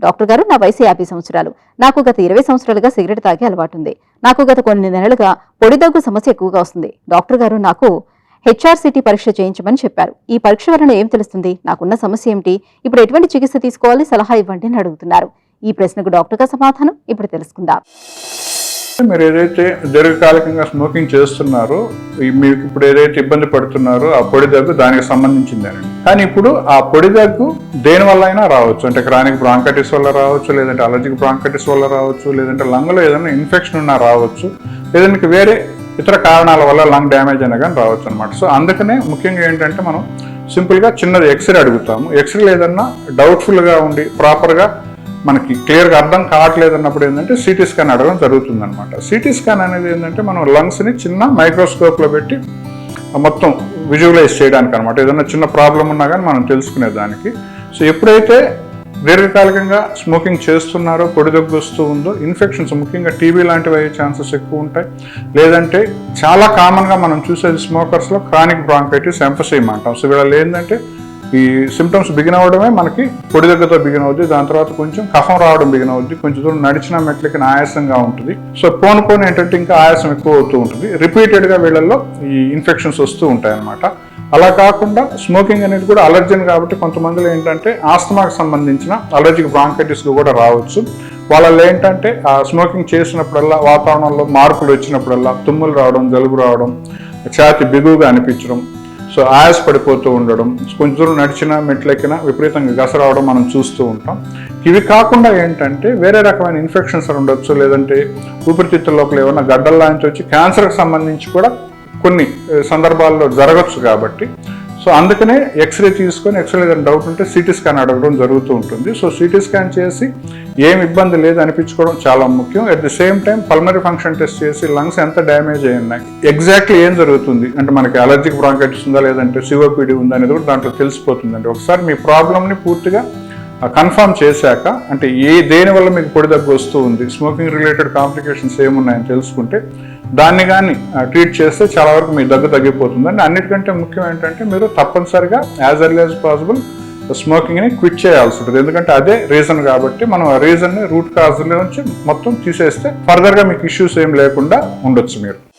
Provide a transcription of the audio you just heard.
Doctor గారు, నా వయసు 50 సంవత్సరాలు. నాకు గత 20 సంవత్సరాలుగా సిగరెట్ తాగే అలవాటుంది. నాకు గత కొన్ని నెలలుగా పొడి దగ్గు సమస్య ఎక్కువగా వస్తుంది. డాక్టర్ గారు నాకు హెచ్ఆర్సిటీ పరీక్ష చేయించమని చెప్పారు. ఈ పరీక్ష వలన ఏం తెలుస్తుంది? నాకున్న సమస్య ఏమిటి? ఇప్పుడు ఎటువంటి చికిత్స తీసుకోవాలి? సలహా ఇవ్వండి అని అడుగుతున్నారు. ఈ ప్రశ్నకు డాక్టర్ గారి సమాధానం ఇప్పుడు తెలుసుకుందాం. మీరు ఏదైతే దీర్ఘకాలికంగా స్మోకింగ్ చేస్తున్నారో, మీకు ఇప్పుడు ఏదైతే ఇబ్బంది పడుతున్నారో ఆ పొడి దగ్గు దానికి సంబంధించిందేనండి. కానీ ఇప్పుడు ఆ పొడి దగ్గు దేని వల్ల అయినా రావచ్చు. అంటే క్రానిక్ బ్రాంకైటిస్ వల్ల రావచ్చు, లేదంటే అలర్జిక్ బ్రాంకైటిస్ వల్ల రావచ్చు, లేదంటే లంగ్లో ఏదైనా ఇన్ఫెక్షన్ ఉన్నా రావచ్చు, లేదంటే వేరే ఇతర కారణాల వల్ల లంగ్ డ్యామేజ్ అయినా కానీ రావచ్చు అనమాట. సో అందుకనే ముఖ్యంగా ఏంటంటే మనం సింపుల్గా చిన్నది ఎక్స్రే అడుగుతాము. ఎక్స్రే ఏదన్నా డౌట్ఫుల్గా ఉండి ప్రాపర్గా మనకి క్లియర్గా అర్థం కావట్లేదు అన్నప్పుడు ఏంటంటే సిటీ స్కాన్ అడగడం జరుగుతుంది అనమాట. సిటీ స్కాన్ అనేది ఏంటంటే మనం లంగ్స్ని చిన్న మైక్రోస్కోప్లో పెట్టి మొత్తం విజువలైజ్ చేయడానికి అనమాట. ఏదైనా చిన్న ప్రాబ్లం ఉన్నా కానీ మనం తెలుసుకునేదానికి. సో ఎప్పుడైతే దీర్ఘకాలికంగా స్మోకింగ్ చేస్తున్నారో, పొడి దగ్గు వస్తూ ఉందో, ఇన్ఫెక్షన్స్ ముఖ్యంగా టీబీ లాంటివి అయ్యే ఛాన్సెస్ ఎక్కువ ఉంటాయి. లేదంటే చాలా కామన్గా మనం చూసేది స్మోకర్స్లో క్రానిక్ బ్రాంకైటిస్, ఎంఫసైమా అంటాం. సో వీళ్ళు ఏంటంటే ఈ సిమ్టమ్స్ బిగిన్ అవ్వడమే మనకి పొడి దగ్గుతో బిగిన్ అవుద్ది. దాని తర్వాత కొంచెం కఫం రావడం బిగిన్ అవుద్ది. కొంచెం దూరం నడిచిన మెట్లకి ఆయాసంగా ఉంటుంది. సో పోను ఏంటంటే ఇంకా ఆయాసం ఎక్కువ అవుతూ ఉంటుంది. రిపీటెడ్గా వీళ్ళల్లో ఈ ఇన్ఫెక్షన్స్ వస్తూ ఉంటాయి అన్నమాట. అలా కాకుండా స్మోకింగ్ అనేది కూడా అలర్జన్ కాబట్టి కొంతమందిలో ఏంటంటే ఆస్తమాకు సంబంధించిన అలర్జిక్ బ్రాంకైటిస్ కూడా రావచ్చు. వాళ్ళల్లో ఏంటంటే ఆ స్మోకింగ్ చేసినప్పుడల్లా వాతావరణంలో మార్పులు వచ్చినప్పుడల్లా తుమ్ములు రావడం, జలుబు రావడం, ఛాతి బిగువుగా అనిపించడం, సో ఆయాస పడిపోతూ ఉండడం, కొంచెం దూరం నడిచినా మెట్లెక్కినా విపరీతంగా గస రావడం మనం చూస్తూ ఉంటాం. ఇవి కాకుండా ఏంటంటే వేరే రకమైన ఇన్ఫెక్షన్స్ ఉండొచ్చు, లేదంటే ఊపిరితిత్తుల లోపల ఏమైనా గడ్డల్లాంటి వచ్చి క్యాన్సర్కి సంబంధించి కూడా కొన్ని సందర్భాల్లో జరగచ్చు. కాబట్టి సో అందుకనే ఎక్స్రే తీసుకొని ఎక్స్రే ఏదైనా డౌట్ ఉంటే సిటీ స్కాన్ అడగడం జరుగుతూ ఉంటుంది. సో సిటీ స్కాన్ చేసి ఏం ఇబ్బంది లేదు అనిపించుకోవడం చాలా ముఖ్యం. At the same time pulmonary function test చేసి లంగ్స్ ఎంత డ్యామేజ్ అయి ఉన్నాయి, ఎగ్జాక్ట్లీ ఏం జరుగుతుంది అంటే మనకి అలర్జిక్ బ్రాంకైటిస్ ఉందా లేదంటే సిఓపిడి ఉందా అనేది కూడా దాంట్లో తెలిసిపోతుందండి. ఒకసారి మీ ప్రాబ్లమ్ని పూర్తిగా కన్ఫర్మ్ చేశాక, అంటే దేనివల్ల మీకు పొడి దగ్గు వస్తూ ఉంది, స్మోకింగ్ రిలేటెడ్ కాంప్లికేషన్స్ ఏమున్నాయని తెలుసుకుంటే దాన్ని కానీ ట్రీట్ చేస్తే చాలా వరకు మీ దగ్గు తగ్గిపోతుంది. అండి అన్నిటికంటే ముఖ్యం ఏంటంటే మీరు తప్పనిసరిగా యాజ్ ఎర్లీ యాజ్ పాసిబుల్ స్మోకింగ్ని క్విట్ చేయాల్సి ఉంటుంది. ఎందుకంటే అదే రీజన్ కాబట్టి మనం ఆ రీజన్ని రూట్ కాజ్ నుంచి మొత్తం తీసేస్తే ఫర్దర్గా మీకు ఇష్యూస్ ఏం లేకుండా ఉండొచ్చు మీరు.